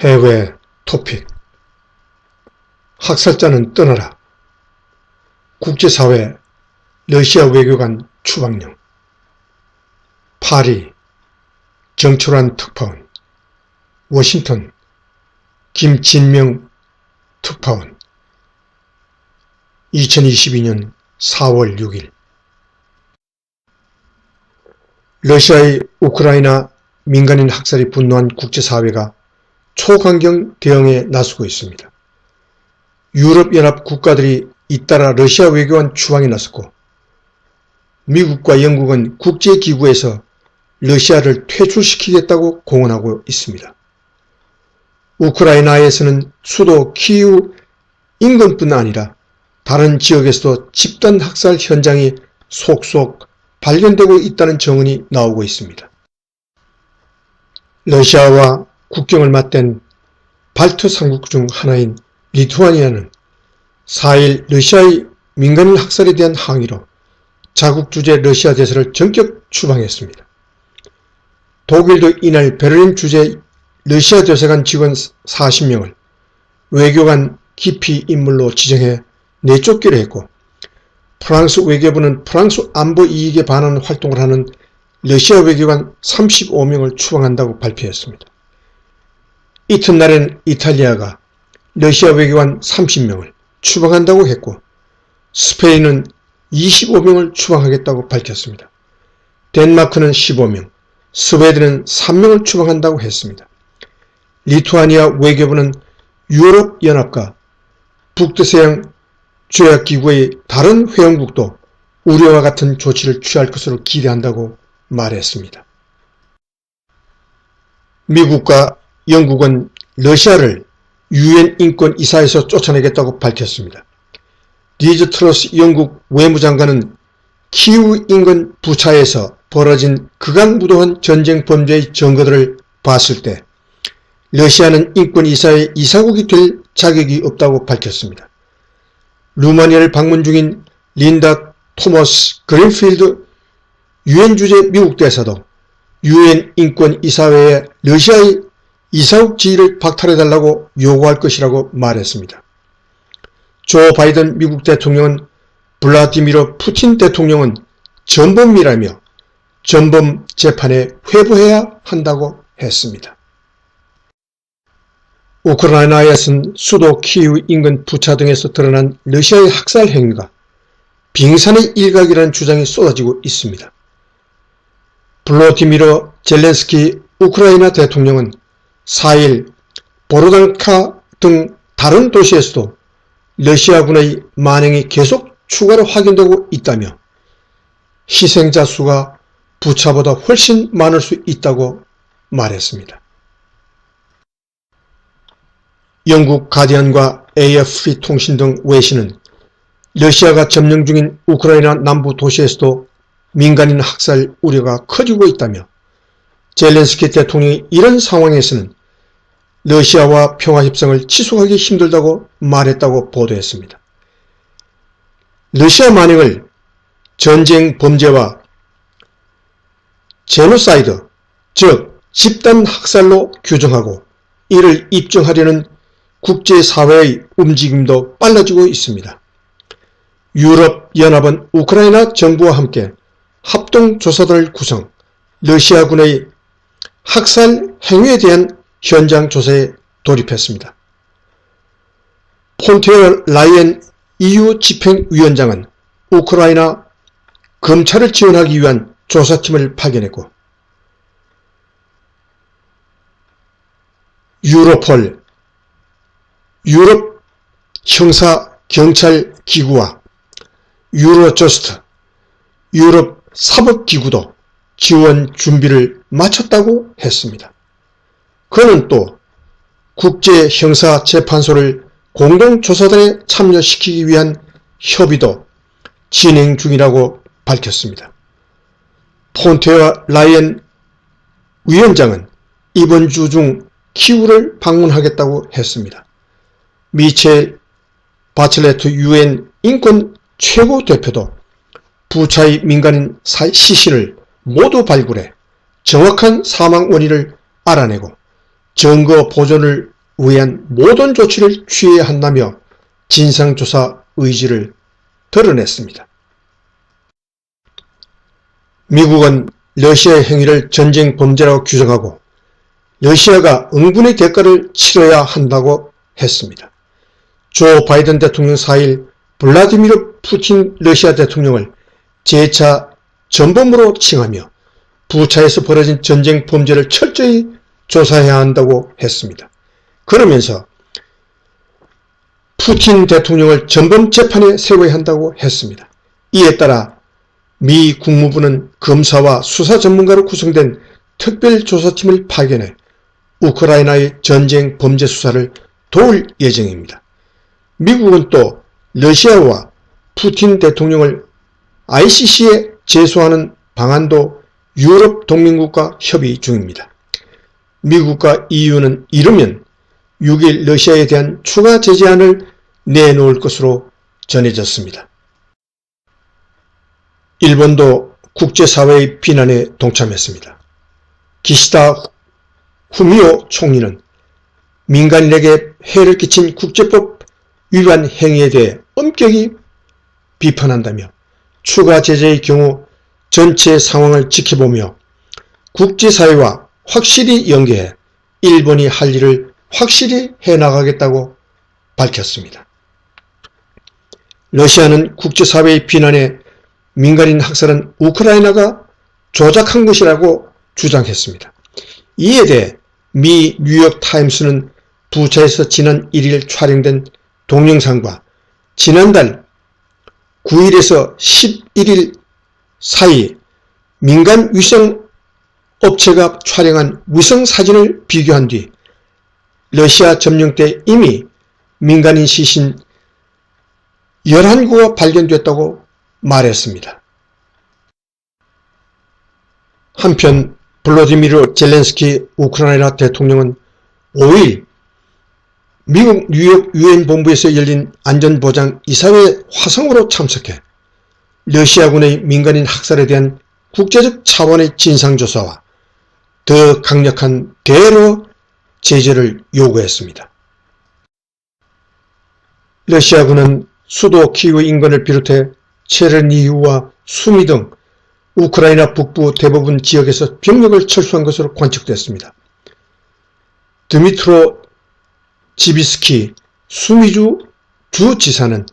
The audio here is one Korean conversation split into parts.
해외 토픽. 학살자는 떠나라. 국제사회 러시아 외교관 추방령. 파리 정철환 특파원. 워싱턴 김진명 특파원. 2022년 4월 6일. 러시아의 우크라이나 민간인 학살이 분노한 국제사회가 초강경 대응에 나서고 있습니다. 유럽연합 국가들이 잇따라 러시아 외교관 추방에 나섰고, 미국과 영국은 국제기구에서 러시아를 퇴출시키겠다고 공언하고 있습니다. 우크라이나에서는 수도 키이우 인근뿐 아니라 다른 지역에서도 집단 학살 현장이 속속 발견되고 있다는 정언이 나오고 있습니다. 러시아와 국경을 맞댄 발트 3국 중 하나인 리투아니아는 4일 러시아의 민간인 학살에 대한 항의로 자국 주재 러시아 대사를 전격 추방했습니다. 독일도 이날 베를린 주재 러시아 대사관 직원 40명을 외교관 기피 인물로 지정해 내쫓기로 했고, 프랑스 외교부는 프랑스 안보 이익에 반하는 활동을 하는 러시아 외교관 35명을 추방한다고 발표했습니다. 이튿날엔 이탈리아가 러시아 외교관 30명을 추방한다고 했고, 스페인은 25명을 추방하겠다고 밝혔습니다. 덴마크는 15명, 스웨덴은 3명을 추방한다고 했습니다. 리투아니아 외교부는 유럽연합과 북대서양 조약기구의 다른 회원국도 우려와 같은 조치를 취할 것으로 기대한다고 말했습니다. 미국과 영국은 러시아를 유엔 인권이사에서 쫓아내겠다고 밝혔습니다. 리즈 트러스 영국 외무장관은 키이우 인근 부차에서 벌어진 극악무도한 전쟁 범죄의 증거들을 봤을 때 러시아는 인권이사의 이사국이 될 자격이 없다고 밝혔습니다. 루마니아를 방문 중인 린다 토머스 그린필드 유엔 주재 미국 대사도 유엔 인권이사회에 러시아의 이사국 지위를 박탈해달라고 요구할 것이라고 말했습니다. 조 바이든 미국 대통령은 블라디미르 푸틴 대통령은 전범이라며 전범 재판에 회부해야 한다고 했습니다. 우크라이나에서는 수도 키이우 인근 부차 등에서 드러난 러시아의 학살 행위가 빙산의 일각이라는 주장이 쏟아지고 있습니다. 블라디미르 젤렌스키 우크라이나 대통령은 4일 보로단카 등 다른 도시에서도 러시아군의 만행이 계속 추가로 확인되고 있다며 희생자 수가 부차보다 훨씬 많을 수 있다고 말했습니다. 영국 가디언과 AFP 통신 등 외신은 러시아가 점령 중인 우크라이나 남부 도시에서도 민간인 학살 우려가 커지고 있다며 젤렌스키 대통령이 이런 상황에서는 러시아와 평화협상을 지속하기 힘들다고 말했다고 보도했습니다. 러시아 만행을 전쟁 범죄와 제노사이드, 즉 집단 학살로 규정하고 이를 입증하려는 국제사회의 움직임도 빨라지고 있습니다. 유럽연합은 우크라이나 정부와 함께 합동조사단을 구성, 러시아군의 학살 행위에 대한 현장 조사에 돌입했습니다. 폰테어 라이엔 EU 집행위원장은 우크라이나 검찰을 지원하기 위한 조사팀을 파견했고, 유로폴, 유럽 형사경찰기구와 유로저스트, 유럽 사법기구도 지원 준비를 마쳤다고 했습니다. 그는 또 국제형사재판소를 공동조사단에 참여시키기 위한 협의도 진행 중이라고 밝혔습니다. 폰테어 라이엔 위원장은 이번 주 중 키우를 방문하겠다고 했습니다. 미첼 바첼레트 유엔 인권 최고 대표도 부차의 민간인 시신을 모두 발굴해 정확한 사망 원인을 알아내고 증거 보존을 위한 모든 조치를 취해야 한다며 진상조사 의지를 드러냈습니다. 미국은 러시아의 행위를 전쟁 범죄라고 규정하고 러시아가 응분의 대가를 치러야 한다고 했습니다. 조 바이든 대통령 4일 블라디미르 푸틴 러시아 대통령을 제2차 전범으로 칭하며 부차에서 벌어진 전쟁 범죄를 철저히 조사해야 한다고 했습니다. 그러면서 푸틴 대통령을 전범 재판에 세워야 한다고 했습니다. 이에 따라 미 국무부는 검사와 수사 전문가로 구성된 특별조사팀을 파견해 우크라이나의 전쟁 범죄 수사를 도울 예정입니다. 미국은 또 러시아와 푸틴 대통령을 ICC에 제소하는 방안도 유럽 동맹국과 협의 중입니다. 미국과 EU는 이르면 6일 러시아에 대한 추가 제재안을 내놓을 것으로 전해졌습니다. 일본도 국제사회의 비난에 동참했습니다. 기시다 후미오 총리는 민간인에게 해를 끼친 국제법 위반 행위에 대해 엄격히 비판한다며 추가 제재의 경우 전체 상황을 지켜보며 국제사회와 확실히 연계해 일본이 할 일을 확실히 해나가겠다고 밝혔습니다. 러시아는 국제사회의 비난에 민간인 학살은 우크라이나가 조작한 것이라고 주장했습니다. 이에 대해 미 뉴욕타임스는 부차에서 지난 1일 촬영된 동영상과 지난달 9일에서 11일 사이 민간 위성 업체가 촬영한 위성 사진을 비교한 뒤 러시아 점령 때 이미 민간인 시신 11구가 발견됐다고 말했습니다. 한편 볼로디미르 젤렌스키 우크라이나 대통령은 5일 미국 뉴욕 유엔 본부에서 열린 안전보장 이사회 화성으로 참석해 러시아군의 민간인 학살에 대한 국제적 차원의 진상조사와 더 강력한 대러 제재를 요구했습니다. 러시아군은 수도 키이우 인근을 비롯해 체르니히우와 수미 등 우크라이나 북부 대부분 지역에서 병력을 철수한 것으로 관측됐습니다. 드미트로 지비스키 수미주 주지사는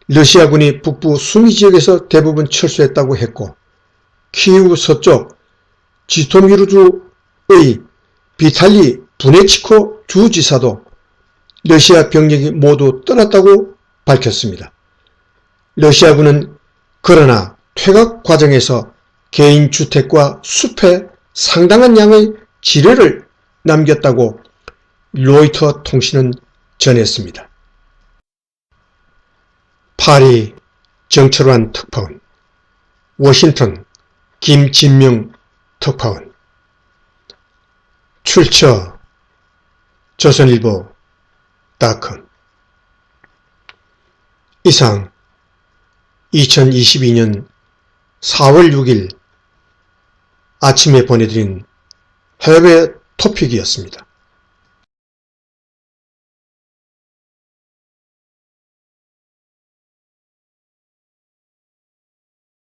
러시아군이 북부 수미 지역에서 대부분 철수했다고 했고 키이우 서쪽 지토미르주의 비탈리 부네치코 주지사도 러시아 병력이 모두 떠났다고 밝혔습니다. 러시아군은 그러나 퇴각 과정에서 개인 주택과 숲에 상당한 양의 지뢰를 남겼다고 로이터 통신은 전했습니다. 파리 정철환 특파원, 워싱턴 김진명 특파원, 출처 조선일보.com. 이상 2022년 4월 6일 아침에 보내드린 해외 토픽이었습니다.